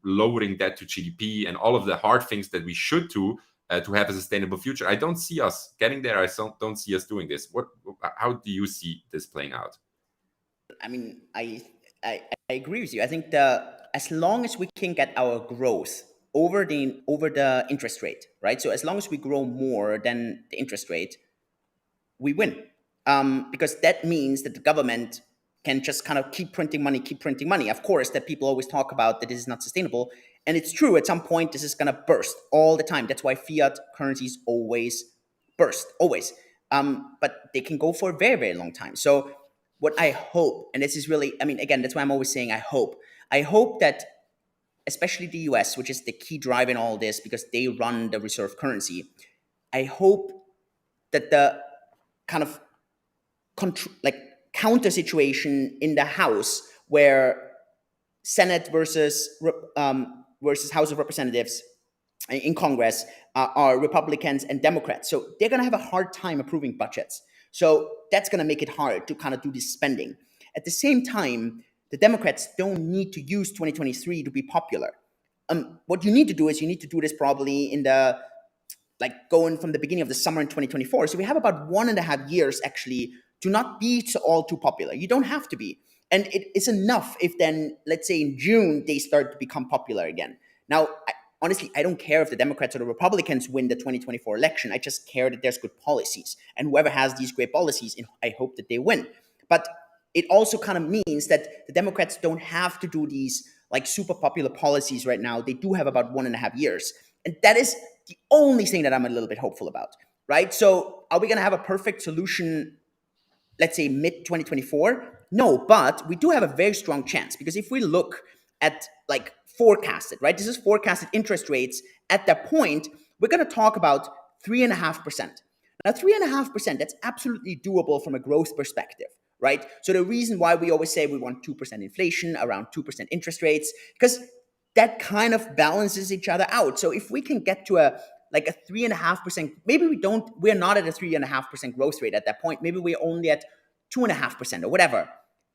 lowering debt to GDP, and all of the hard things that we should do to have a sustainable future. I don't see us getting there. I don't see us doing this. How do you see this playing out? I mean, I agree with you. I think as long as we can get our growth over the interest rate, right? So as long as we grow more than the interest rate, we win. Because that means that the government can just kind of keep printing money. Of course, that people always talk about that this is not sustainable. And it's true, at some point, this is going to burst all the time. That's why fiat currencies always burst, always. But they can go for a very, very long time. So what I hope, and this is really, I mean, again, that's why I'm always saying I hope that especially the US, which is the key drive in all this because they run the reserve currency, I hope that the kind of counter situation in the House where Senate versus House of Representatives in Congress are Republicans and Democrats. So they're going to have a hard time approving budgets. So that's going to make it hard to kind of do this spending. At the same time, the Democrats don't need to use 2023 to be popular. What you need to do is you need to do this probably in the, going from the beginning of the summer in 2024. So we have about 1.5 years actually to not be all too popular. You don't have to be. And it's enough if then, let's say in June, they start to become popular again. Now, honestly, I don't care if the Democrats or the Republicans win the 2024 election. I just care that there's good policies. And whoever has these great policies, I hope that they win. But it also kind of means that the Democrats don't have to do these super popular policies right now. They do have about 1.5 years. And that is the only thing that I'm a little bit hopeful about, right? So are we going to have a perfect solution, let's say mid-2024? No, but we do have a very strong chance, because if we look at forecasted, right? This is forecasted interest rates at that point, we're going to talk about 3.5%. Now, 3.5%, that's absolutely doable from a growth perspective, right? So the reason why we always say we want 2% inflation, around 2% interest rates, because that kind of balances each other out. So if we can get to a 3.5%, maybe we're not at a 3.5% growth rate at that point. Maybe we're only at 2.5% or whatever.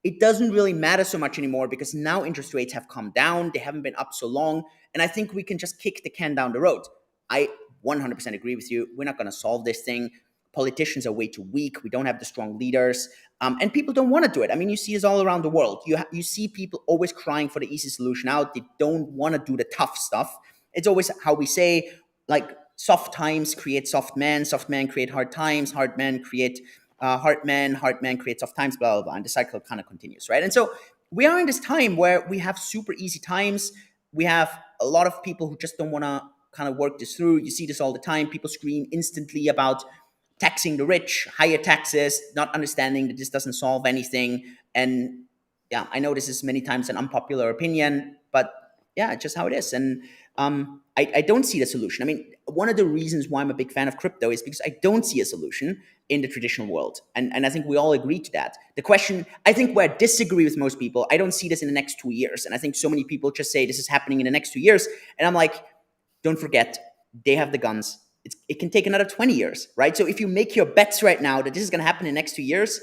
It doesn't really matter so much anymore, because now interest rates have come down. They haven't been up so long. And I think we can just kick the can down the road. I 100% agree with you. We're not going to solve this thing. Politicians are way too weak. We don't have the strong leaders. And people don't want to do it. I mean, you see this all around the world. You see people always crying for the easy solution out. They don't want to do the tough stuff. It's always how we say, soft times create soft men create hard times, hard men create Hard man creates soft times, blah, blah, blah. And the cycle kind of continues, right? And so we are in this time where we have super easy times. We have a lot of people who just don't want to kind of work this through. You see this all the time. People scream instantly about taxing the rich, higher taxes, not understanding that this doesn't solve anything. And yeah, I know this is many times an unpopular opinion, but yeah, it's just how it is. And I don't see the solution. I mean, one of the reasons why I'm a big fan of crypto is because I don't see a solution in the traditional world. And I think we all agree to that. The question, I think where I disagree with most people, I don't see this in the next 2 years. And I think so many people just say this is happening in the next 2 years. And I'm like, don't forget, they have the guns. It can take another 20 years, right? So if you make your bets right now that this is going to happen in the next 2 years,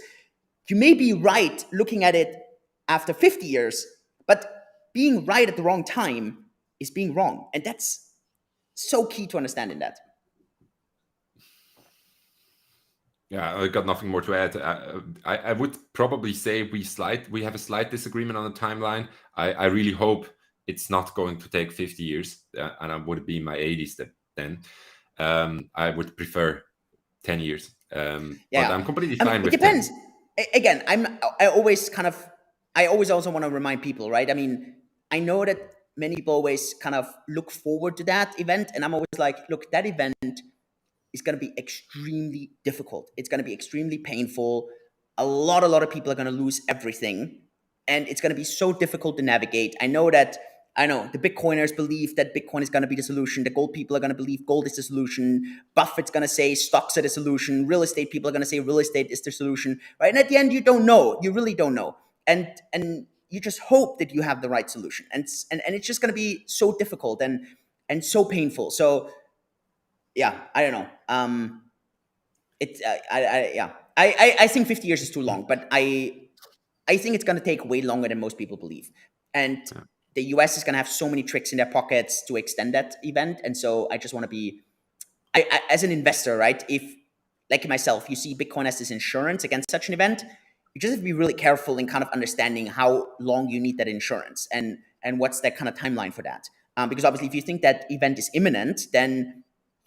you may be right looking at it after 50 years, but being right at the wrong time is being wrong. And that's so key to understanding that. Yeah, I got nothing more to add. I would probably say we have a slight disagreement on the timeline. I really hope it's not going to take 50 years, and I would be in my 80s then. I would prefer 10 years. But I'm completely fine with it. Depends. 10. Again, I always also want to remind people, right? I mean, I know that many people always kind of look forward to that event, and I'm always like, look, that event is going to be extremely difficult. It's going to be extremely painful. A lot of people are going to lose everything, and it's going to be so difficult to navigate. I know the Bitcoiners believe that Bitcoin is going to be the solution. The gold people are going to believe gold is the solution. Buffett's going to say stocks are the solution. Real estate people are going to say real estate is the solution, right? And at the end, you don't know. You really don't know. And you just hope that you have the right solution. And it's just going to be so difficult and so painful. So yeah, I don't know. I think 50 years is too long, but I think it's going to take way longer than most people believe. And the US is going to have so many tricks in their pockets to extend that event. And so I just want to be, as an investor, right? If, like myself, you see Bitcoin as this insurance against such an event, you just have to be really careful in kind of understanding how long you need that insurance and what's that kind of timeline for that. Because obviously, if you think that event is imminent, then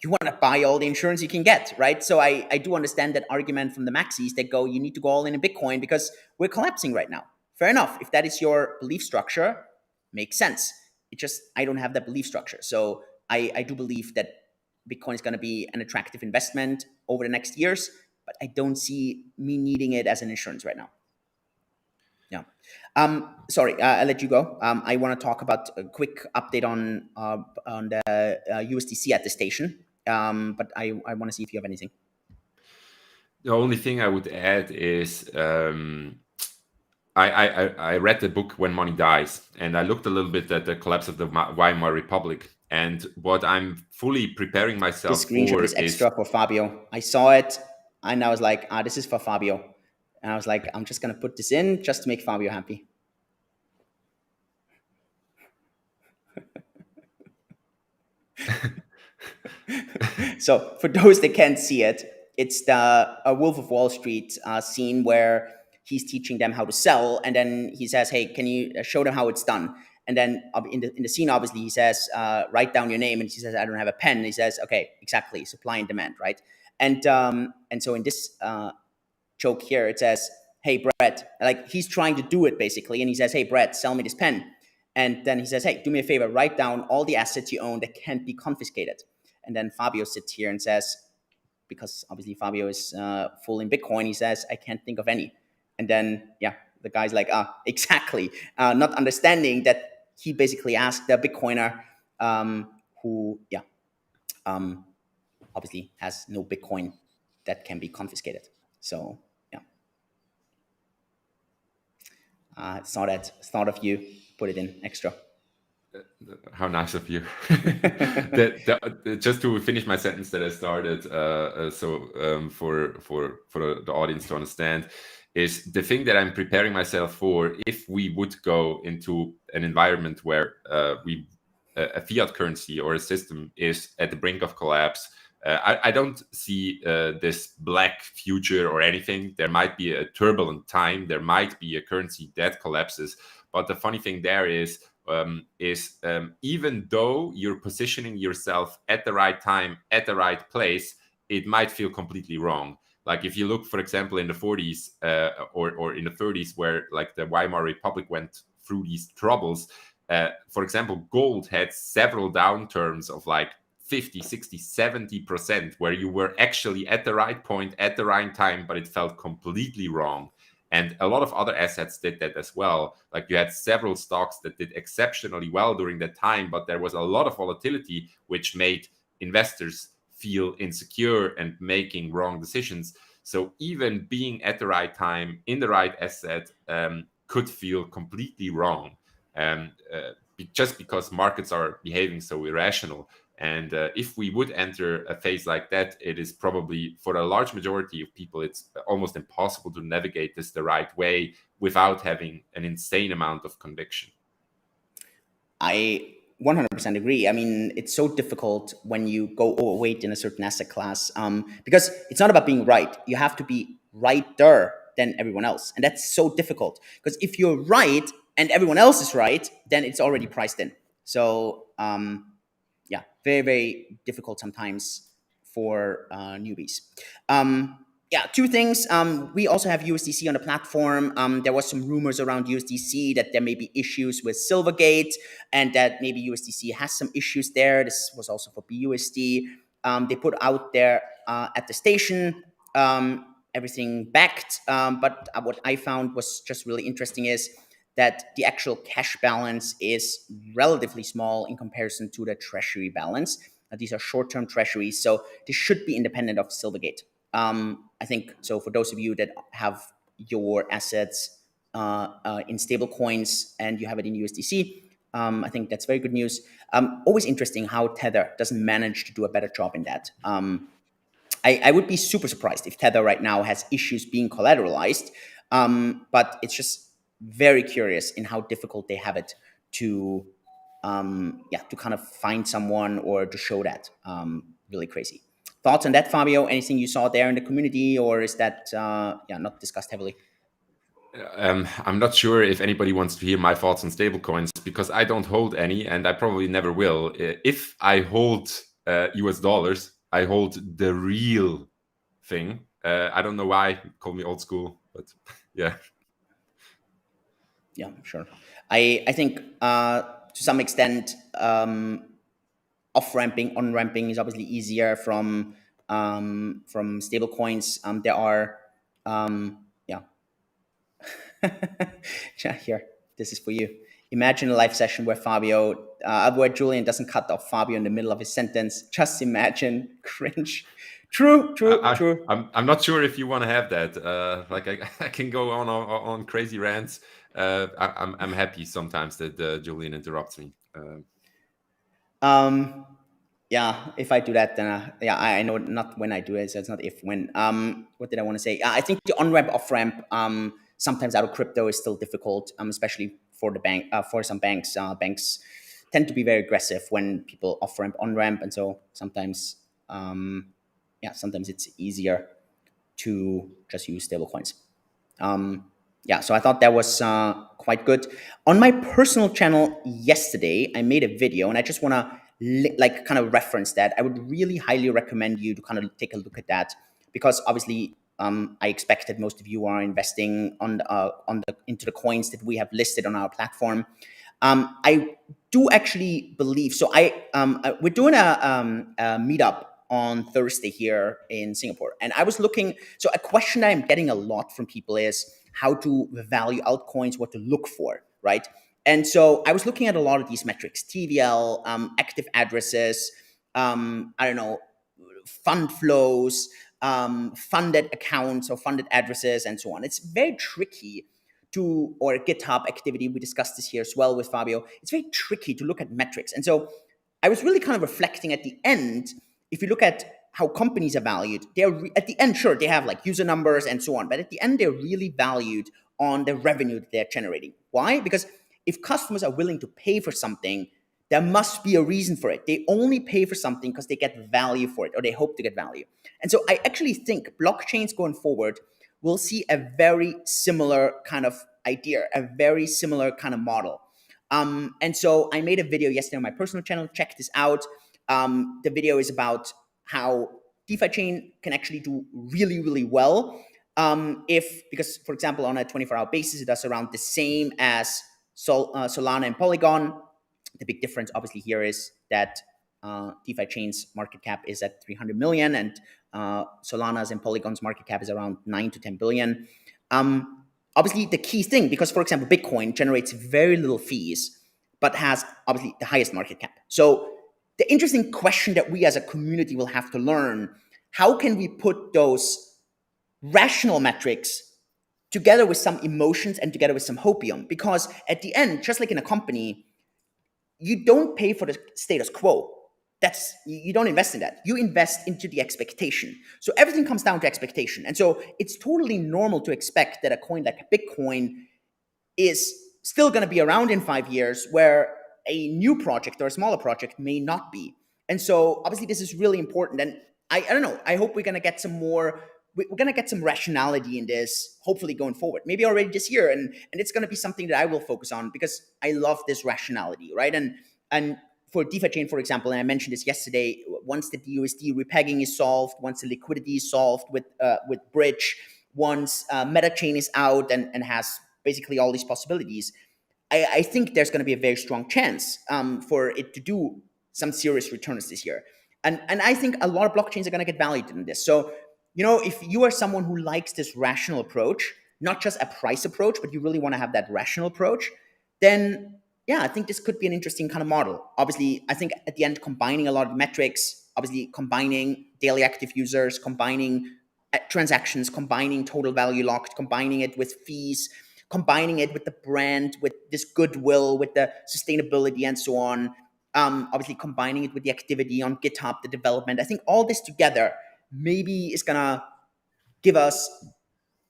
you want to buy all the insurance you can get, right? So I do understand that argument from the maxis that go, you need to go all in Bitcoin because we're collapsing right now. Fair enough. If that is your belief structure, makes sense. It just, I don't have that belief structure. So I do believe that Bitcoin is going to be an attractive investment over the next years, but I don't see me needing it as an insurance right now. Yeah. Sorry, I'll let you go. I want to talk about a quick update on the USDC at the station. But I want to see if you have anything. The only thing I would add is I read the book When Money Dies, and I looked a little bit at the collapse of the Weimar Republic. And what I'm fully preparing myself for is... This screenshot is extra for Fabio. I saw it, and I was like, this is for Fabio. And I was like, I'm just going to put this in just to make Fabio happy. So for those that can't see it, it's the Wolf of Wall Street scene where he's teaching them how to sell. And then he says, hey, can you show them how it's done? And then in the scene, obviously, he says, write down your name. And he says, I don't have a pen. And he says, okay, exactly, supply and demand, right? And so in this joke here, it says, hey, Brett, like he's trying to do it basically. And he says, hey, Brett, sell me this pen. And then he says, hey, do me a favor, write down all the assets you own that can't be confiscated. And then Fabio sits here and says, because obviously Fabio is full in Bitcoin, he says, I can't think of any. And then, yeah, the guy's like, exactly. Not understanding that he basically asked the Bitcoiner who, obviously has no Bitcoin that can be confiscated. So, yeah. It's not of you. Put it in extra. How nice of you. Just to finish my sentence that I started, for the audience to understand, is the thing that I'm preparing myself for if we would go into an environment where a fiat currency or a system is at the brink of collapse. I don't see this black future or anything. There might be a turbulent time. There might be a currency that collapses. But the funny thing there is even though you're positioning yourself at the right time, at the right place, it might feel completely wrong. Like if you look, for example, in the 40s or in the 30s, where like the Weimar Republic went through these troubles, for example, gold had several downturns of like 50, 60, 70%, where you were actually at the right point at the right time, but it felt completely wrong. And a lot of other assets did that as well. Like you had several stocks that did exceptionally well during that time, but there was a lot of volatility, which made investors feel insecure and making wrong decisions. So even being at the right time in the right asset could feel completely wrong, just because markets are behaving so irrational. And if we would enter a phase like that, it is probably, for a large majority of people, it's almost impossible to navigate this the right way without having an insane amount of conviction. I 100% agree. I mean, it's so difficult when you go overweight in a certain asset class, because it's not about being right. You have to be righter than everyone else. And that's so difficult, because if you're right and everyone else is right, then it's already priced in. So, yeah, very, very difficult sometimes for newbies. Yeah, two things. We also have USDC on the platform. There was some rumors around USDC that there may be issues with Silvergate and that maybe USDC has some issues there. This was also for BUSD. They put out there at the station everything backed. But what I found was just really interesting is that the actual cash balance is relatively small in comparison to the treasury balance. These are short-term treasuries, so this should be independent of Silvergate. I think so. For those of you that have your assets in stable coins and you have it in USDC, I think that's very good news. Always interesting how Tether doesn't manage to do a better job in that. I would be super surprised if Tether right now has issues being collateralized, but it's just very curious in how difficult they have it to, to kind of find someone or to show that. Really crazy. Thoughts on that, Fabio? Anything you saw there in the community, or is that not discussed heavily? I'm not sure if anybody wants to hear my thoughts on stablecoins, because I don't hold any, and I probably never will. If I hold US dollars, I hold the real thing. I don't know why, call me old school, but yeah. Yeah, sure. I think to some extent, off-ramping, on-ramping is obviously easier from stable coins. There are, here, this is for you. Imagine a live session where where Julian doesn't cut off Fabio in the middle of his sentence. Just imagine, cringe. True. I'm not sure if you want to have that. Like I can go on crazy rants. I'm happy sometimes that Julian interrupts me. Yeah, if I do that, then I know not when I do it, so it's not if, when. What did I want to say? I think the on-ramp, off-ramp, sometimes out of crypto is still difficult, especially for the bank, for some banks. Banks tend to be very aggressive when people off-ramp, on-ramp, and so sometimes, sometimes it's easier to just use stablecoins. So I thought that was quite good. On my personal channel yesterday, I made a video, and I just want to kind of reference that. I would really highly recommend you to kind of take a look at that, because obviously I expect that most of you are investing into the coins that we have listed on our platform. I do actually believe so. We're doing a meetup on Thursday here in Singapore, and I was looking. So a question that I'm getting a lot from people is how to value altcoins, what to look for, right? And so I was looking at a lot of these metrics: TVL, active addresses, fund flows, funded accounts or funded addresses, and so on. It's very tricky or GitHub activity. We discussed this here as well with Fabio. It's very tricky to look at metrics. And so I was really kind of reflecting at the end. If you look at how companies are valued, at the end, sure, they have like user numbers and so on, but at the end, they're really valued on the revenue that they're generating. Why? Because if customers are willing to pay for something, there must be a reason for it. They only pay for something because they get value for it, or they hope to get value. And so I actually think blockchains going forward will see a very similar kind of idea, a very similar kind of model. And so I made a video yesterday on my personal channel. Check this out. The video is about how DeFi chain can actually do really, really well because, for example, on a 24-hour basis, it does around the same as Solana and Polygon. The big difference, obviously, here is that DeFi chain's market cap is at 300 million, and Solana's and Polygon's market cap is around 9 to 10 billion. Obviously, the key thing, because, for example, Bitcoin generates very little fees, but has obviously the highest market cap. So the interesting question that we as a community will have to learn, how can we put those rational metrics together with some emotions and together with some hopium? Because at the end, just like in a company, you don't pay for the status quo. You don't invest in that. You invest into the expectation. So everything comes down to expectation. And so it's totally normal to expect that a coin like Bitcoin is still going to be around in 5 years, where a new project or a smaller project may not be. And so obviously this is really important. And I don't know, I hope we're going to get some more, we're going to get some rationality in this, hopefully going forward, maybe already this year. And it's going to be something that I will focus on because I love this rationality, right? And for DeFi chain, for example, and I mentioned this yesterday, once the USD repegging is solved, once the liquidity is solved with Bridge, once Meta chain is out and has basically all these possibilities, I think there's going to be a very strong chance for it to do some serious returns this year. And I think a lot of blockchains are going to get valued in this. So, if you are someone who likes this rational approach, not just a price approach, but you really want to have that rational approach, then yeah, I think this could be an interesting kind of model. Obviously, I think at the end, combining a lot of metrics, obviously combining daily active users, combining transactions, combining total value locked, combining it with fees, combining it with the brand, with this goodwill, with the sustainability and so on. Obviously combining it with the activity on GitHub, the development. I think all this together maybe is gonna give us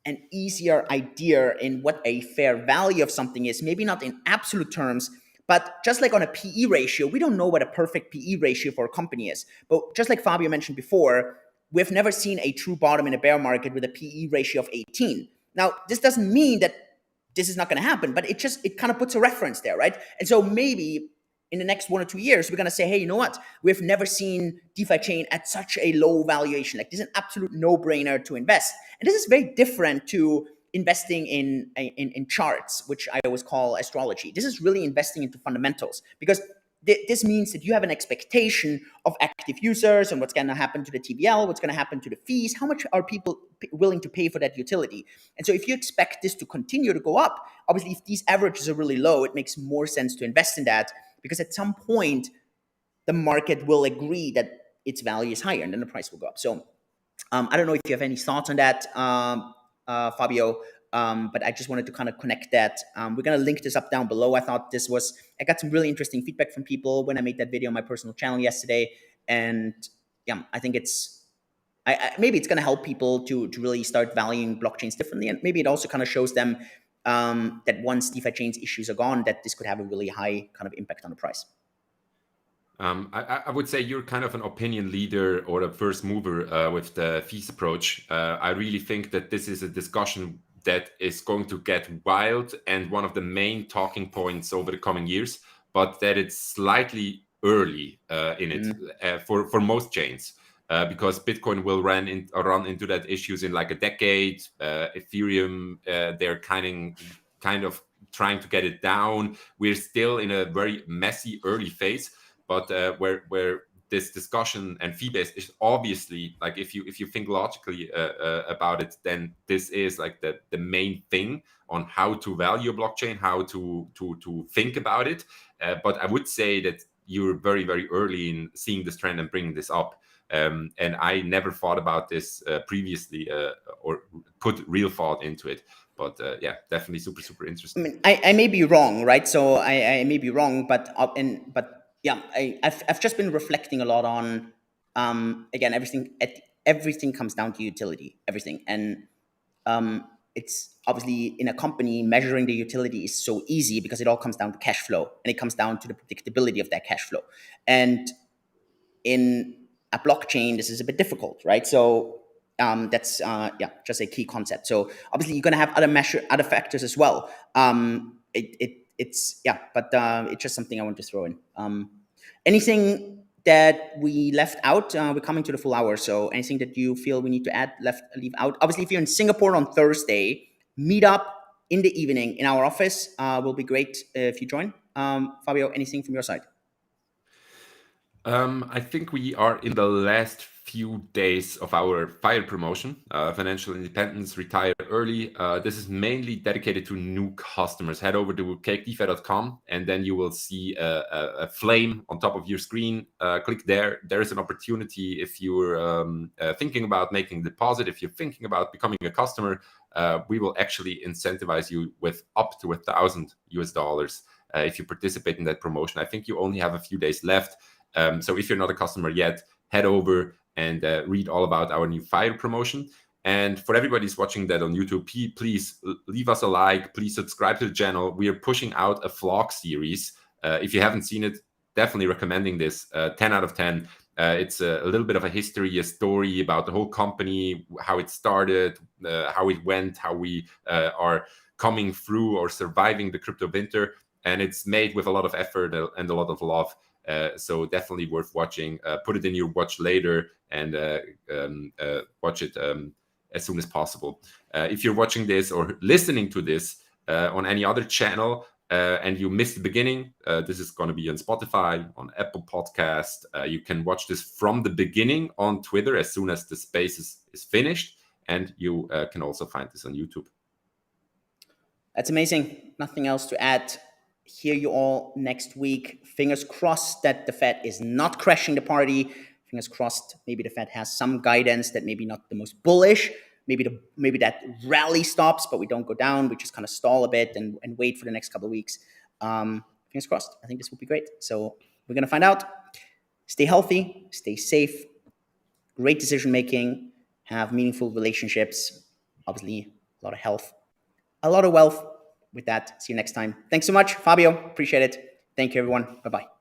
an easier idea in what a fair value of something is. Maybe not in absolute terms, but just like on a PE ratio, we don't know what a perfect PE ratio for a company is. But just like Fabio mentioned before, we've never seen a true bottom in a bear market with a PE ratio of 18. Now, this doesn't mean that this is not going to happen, but it kind of puts a reference there, right? And so maybe in the next 1 or 2 years, we're going to say, hey, you know what? We've never seen DeFi chain at such a low valuation. Like, this is an absolute no-brainer to invest. And this is very different to investing in charts, which I always call astrology. This is really investing into fundamentals, because this means that you have an expectation of active users and what's going to happen to the TVL, what's going to happen to the fees, how much are people willing to pay for that utility. And so if you expect this to continue to go up, obviously if these averages are really low, it makes more sense to invest in that, because at some point the market will agree that its value is higher and then the price will go up. So I don't know if you have any thoughts on that, Fabio, but I just wanted to kind of connect that. We're going to link this up down below. I got some really interesting feedback from people when I made that video on my personal channel yesterday. And yeah, I think maybe it's going to help people to really start valuing blockchains differently. And maybe it also kind of shows them that once DeFi chains issues are gone, that this could have a really high kind of impact on the price. I would say you're kind of an opinion leader or a first mover with the fees approach. I really think that this is a discussion that is going to get wild and one of the main talking points over the coming years, but that it's slightly early in it for most chains. Because Bitcoin will run into that issues in like a decade. Ethereum, they're kind of trying to get it down. We're still in a very messy early phase, but where this discussion and fee base is obviously, like, if you think logically about it, then this is like the main thing on how to value a blockchain, how to think about it. But I would say that you're very, very early in seeing this trend and bringing this up. And I never thought about this previously or put real thought into it. But yeah, definitely super, super interesting. I mean, I may be wrong, right? So I may be wrong, but yeah, I've just been reflecting a lot on again, everything comes down to utility, everything. And it's obviously in a company, measuring the utility is so easy because it all comes down to cash flow, and it comes down to the predictability of that cash flow. And in a blockchain, this is a bit difficult, right? So that's just a key concept. So obviously you're going to have other factors as well. It's just something I want to throw in. Anything that we left out? We're coming to the full hour, so anything that you feel we need to leave out? Obviously, if you're in Singapore on Thursday, meet up in the evening in our office. Will be great if you join. Fabio, anything from your side? I think we are in the last few days of our FIRE promotion, Financial Independence, Retire Early. This is mainly dedicated to new customers. Head over to cakedefi.com and then you will see a flame on top of your screen. Click there. There is an opportunity if you're thinking about making a deposit, if you're thinking about becoming a customer, we will actually incentivize you with up to $1,000 if you participate in that promotion. I think you only have a few days left. So if you're not a customer yet, head over and read all about our new FIRE promotion. And for everybody who's watching that on YouTube, please leave us a like. Please subscribe to the channel. We are pushing out a vlog series. If you haven't seen it, definitely recommending this. 10 out of 10. It's a little bit of a history, a story about the whole company, how it started, how it went, how we are coming through or surviving the crypto winter. And it's made with a lot of effort and a lot of love. So definitely worth watching. Put it in your watch later and watch it as soon as possible. If you're watching this or listening to this on any other channel and you missed the beginning, this is going to be on Spotify, on Apple Podcast. You can watch this from the beginning on Twitter as soon as the space is finished. And you can also find this on YouTube. That's amazing. Nothing else to add. Hear you all next week. Fingers crossed that the Fed is not crashing the party. Fingers crossed maybe the Fed has some guidance that maybe not the most bullish. Maybe that rally stops, but we don't go down. We just kind of stall a bit and wait for the next couple of weeks. Fingers crossed. I think this will be great. So we're going to find out. Stay healthy. Stay safe. Great decision making. Have meaningful relationships. Obviously, a lot of health. A lot of wealth. With that, see you next time. Thanks so much, Fabio. Appreciate it. Thank you, everyone. Bye-bye.